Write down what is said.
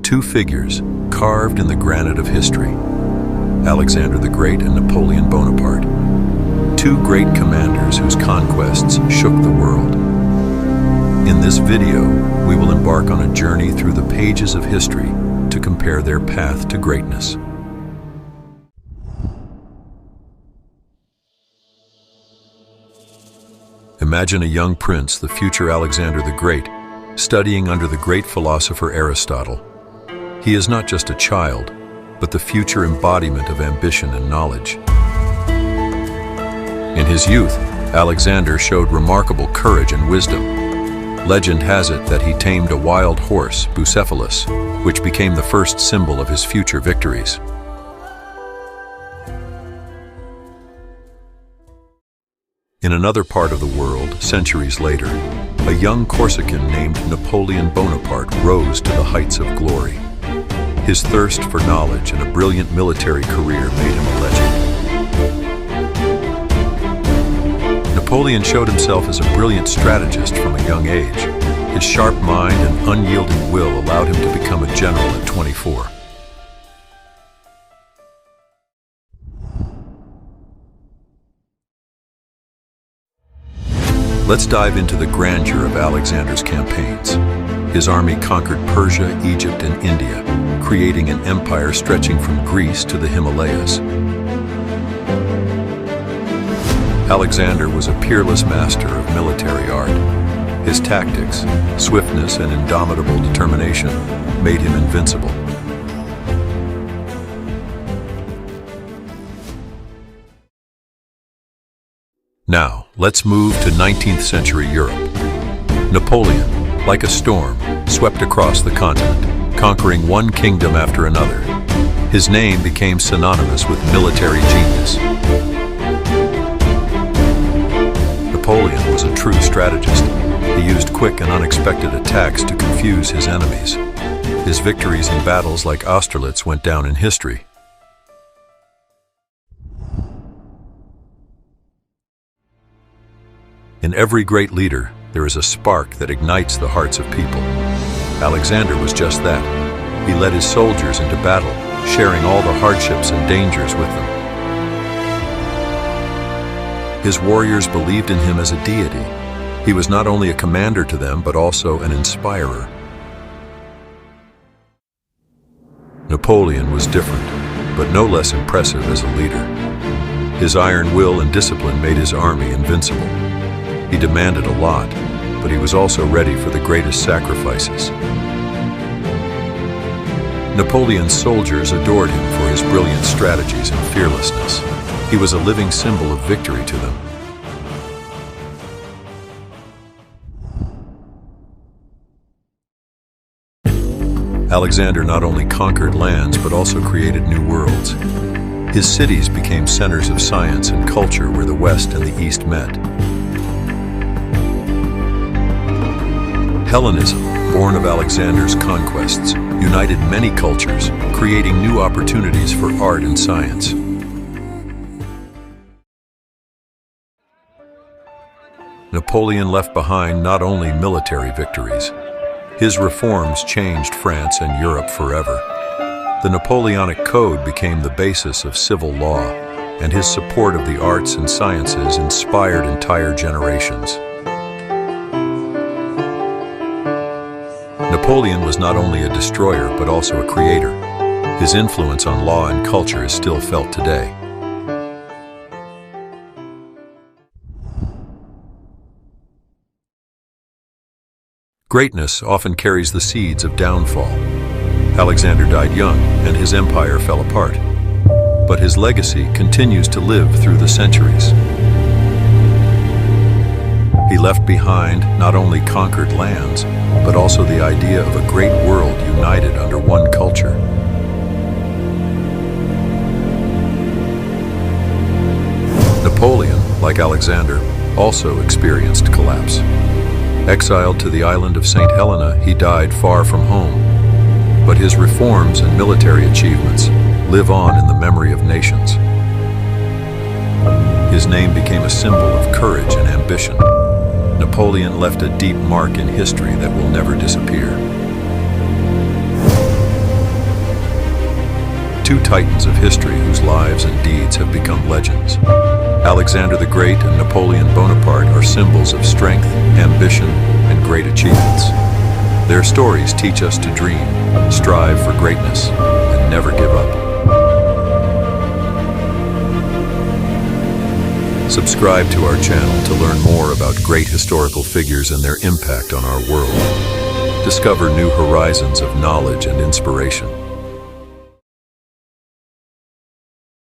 Two figures carved in the granite of history. Alexander the Great and Napoleon Bonaparte. Two great commanders whose conquests shook the world. In this video, we will embark on a journey through the pages of history to compare their path to greatness. Imagine a young prince, the future Alexander the Great, studying under the great philosopher Aristotle. He is not just a child, but the future embodiment of ambition and knowledge. In his youth, Alexander showed remarkable courage and wisdom. Legend has it that he tamed a wild horse, Bucephalus, which became the first symbol of his future victories. In another part of the world, centuries later, a young Corsican named Napoleon Bonaparte rose to the heights of glory. His thirst for knowledge and a brilliant military career made him a legend. Napoleon showed himself as a brilliant strategist from a young age. His sharp mind and unyielding will allowed him to become a general at 24. Let's dive into the grandeur of Alexander's campaigns. His army conquered Persia, Egypt, and India, creating an empire stretching from Greece to the Himalayas. Alexander was a peerless master of military art. His tactics, swiftness, and indomitable determination made him invincible. Now, let's move to 19th century Europe. Napoleon, like a storm, swept across the continent, conquering one kingdom after another. His name became synonymous with military genius. Napoleon was a true strategist. He used quick and unexpected attacks to confuse his enemies. His victories in battles like Austerlitz went down in history. In every great leader, there is a spark that ignites the hearts of people. Alexander was just that. He led his soldiers into battle, sharing all the hardships and dangers with them. His warriors believed in him as a deity. He was not only a commander to them, but also an inspirer. Napoleon was different, but no less impressive as a leader. His iron will and discipline made his army invincible. He demanded a lot, but he was also ready for the greatest sacrifices. Napoleon's soldiers adored him for his brilliant strategies and fearlessness. He was a living symbol of victory to them. Alexander not only conquered lands, but also created new worlds. His cities became centers of science and culture where the West and the East met. Hellenism, born of Alexander's conquests, united many cultures, creating new opportunities for art and science. Napoleon left behind not only military victories. His reforms changed France and Europe forever. The Napoleonic Code became the basis of civil law, and his support of the arts and sciences inspired entire generations. Napoleon was not only a destroyer, but also a creator. His influence on law and culture is still felt today. Greatness often carries the seeds of downfall. Alexander died young, and his empire fell apart. But his legacy continues to live through the centuries. He left behind not only conquered lands, but also the idea of a great world united under one culture. Napoleon, like Alexander, also experienced collapse. Exiled to the island of St. Helena, he died far from home. But his reforms and military achievements live on in the memory of nations. His name became a symbol of courage and ambition. Napoleon left a deep mark in history that will never disappear. two titans of history whose lives and deeds have become legends. Alexander the Great and Napoleon Bonaparte are symbols of strength, ambition, and great achievements. Their stories teach us to dream, strive for greatness, and never give up. Subscribe to our channel to learn more about great historical figures and their impact on our world. Discover new horizons of knowledge and inspiration.